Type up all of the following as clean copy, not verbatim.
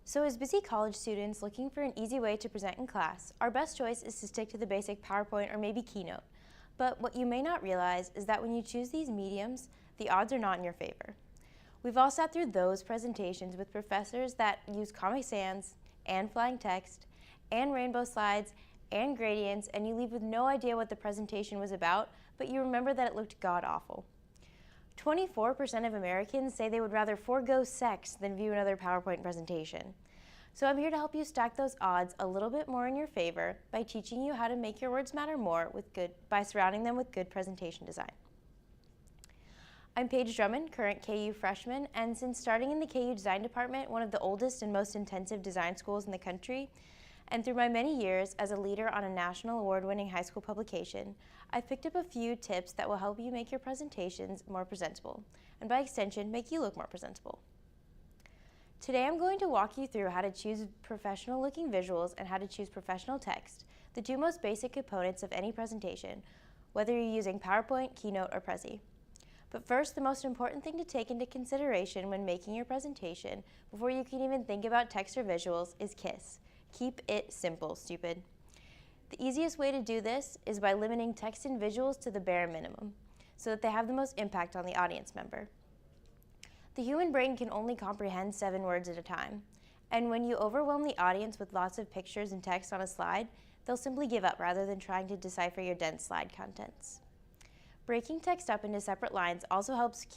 So as busy college students looking for an easy way to present in class, our best choice is to stick to the basic PowerPoint or maybe Keynote. But what you may not realize is that when you choose these mediums, the odds are not in your favor. We've all sat through those presentations with professors that use Comic Sans and flying text and rainbow slides and gradients, and you leave with no idea what the presentation was about, but you remember that it looked god-awful. 24% of Americans say they would rather forego sex than view another PowerPoint presentation. So I'm here to help you stack those odds a little bit more in your favor by teaching you how to make your words matter more by surrounding them with good presentation design. I'm Paige Drummond, current KU freshman, and since starting in the KU Design Department, one of the oldest and most intensive design schools in the country, and through my many years as a leader on a national award-winning high school publication, I've picked up a few tips that will help you make your presentations more presentable, and by extension, make you look more presentable. Today I'm going to walk you through how to choose professional-looking visuals and how to choose professional text, the two most basic components of any presentation, whether you're using PowerPoint, Keynote, or Prezi. But first, the most important thing to take into consideration when making your presentation, before you can even think about text or visuals, is KISS. Keep it simple, stupid. The easiest way to do this is by limiting text and visuals to the bare minimum, so that they have the most impact on the audience member. The human brain can only comprehend 7 words at a time, and when you overwhelm the audience with lots of pictures and text on a slide, they'll simply give up rather than trying to decipher your dense slide contents. Breaking text up into separate lines also helps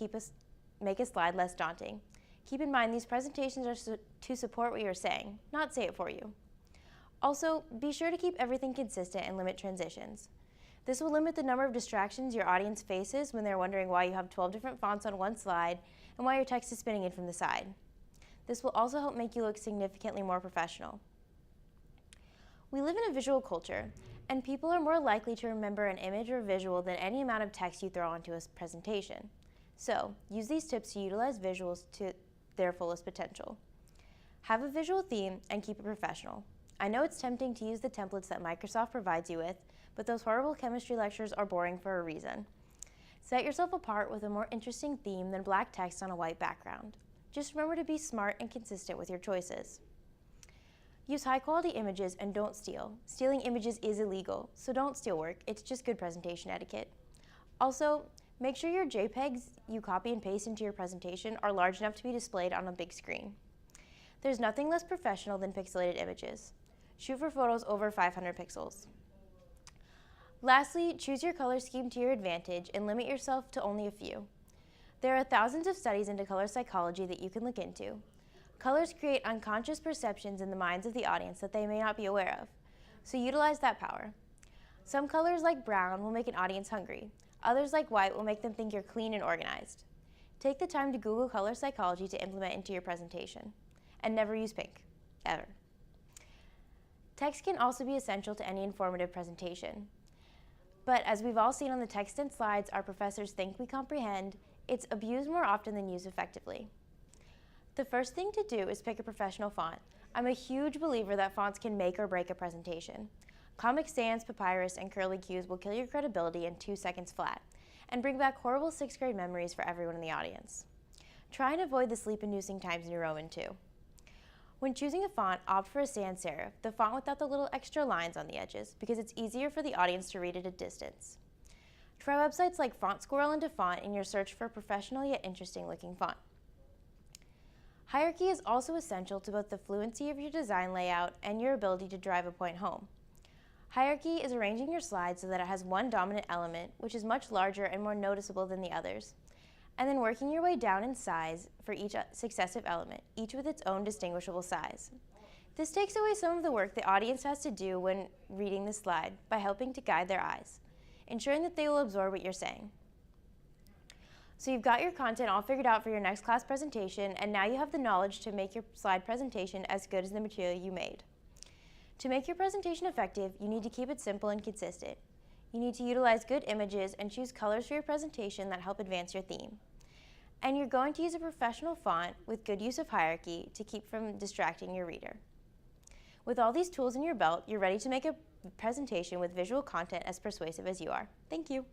make a slide less daunting. Keep in mind these presentations are to support what you're saying, not say it for you. Also, be sure to keep everything consistent and limit transitions. This will limit the number of distractions your audience faces when they're wondering why you have 12 different fonts on one slide and why your text is spinning in from the side. This will also help make you look significantly more professional. We live in a visual culture, and people are more likely to remember an image or visual than any amount of text you throw onto a presentation. So, use these tips to utilize visuals to their fullest potential. Have a visual theme and keep it professional. I know it's tempting to use the templates that Microsoft provides you with, but those horrible chemistry lectures are boring for a reason. Set yourself apart with a more interesting theme than black text on a white background. Just remember to be smart and consistent with your choices. Use high-quality images and don't steal. Stealing images is illegal, so don't steal work. It's just good presentation etiquette. Also, make sure your JPEGs you copy and paste into your presentation are large enough to be displayed on a big screen. There's nothing less professional than pixelated images. Shoot for photos over 500 pixels. Lastly, choose your color scheme to your advantage and limit yourself to only a few. There are thousands of studies into color psychology that you can look into. Colors create unconscious perceptions in the minds of the audience that they may not be aware of, so utilize that power. Some colors like brown will make an audience hungry. Others like white will make them think you're clean and organized. Take the time to Google color psychology to implement into your presentation. And never use pink, ever. Text can also be essential to any informative presentation. But as we've all seen on the text and slides our professors think we comprehend, it's abused more often than used effectively. The first thing to do is pick a professional font. I'm a huge believer that fonts can make or break a presentation. Comic Sans, Papyrus, and Curly Q's will kill your credibility in 2 seconds flat, and bring back horrible 6th grade memories for everyone in the audience. Try and avoid the sleep-inducing Times New Roman too. When choosing a font, opt for a sans serif, the font without the little extra lines on the edges, because it's easier for the audience to read at a distance. Try websites like Font Squirrel and DaFont in your search for a professional yet interesting looking font. Hierarchy is also essential to both the fluency of your design layout and your ability to drive a point home. Hierarchy is arranging your slide so that it has one dominant element, which is much larger and more noticeable than the others, and then working your way down in size for each successive element, each with its own distinguishable size. This takes away some of the work the audience has to do when reading the slide by helping to guide their eyes, ensuring that they will absorb what you're saying. So you've got your content all figured out for your next class presentation, and now you have the knowledge to make your slide presentation as good as the material you made. To make your presentation effective, you need to keep it simple and consistent. You need to utilize good images and choose colors for your presentation that help advance your theme. And you're going to use a professional font with good use of hierarchy to keep from distracting your reader. With all these tools in your belt, you're ready to make a presentation with visual content as persuasive as you are. Thank you.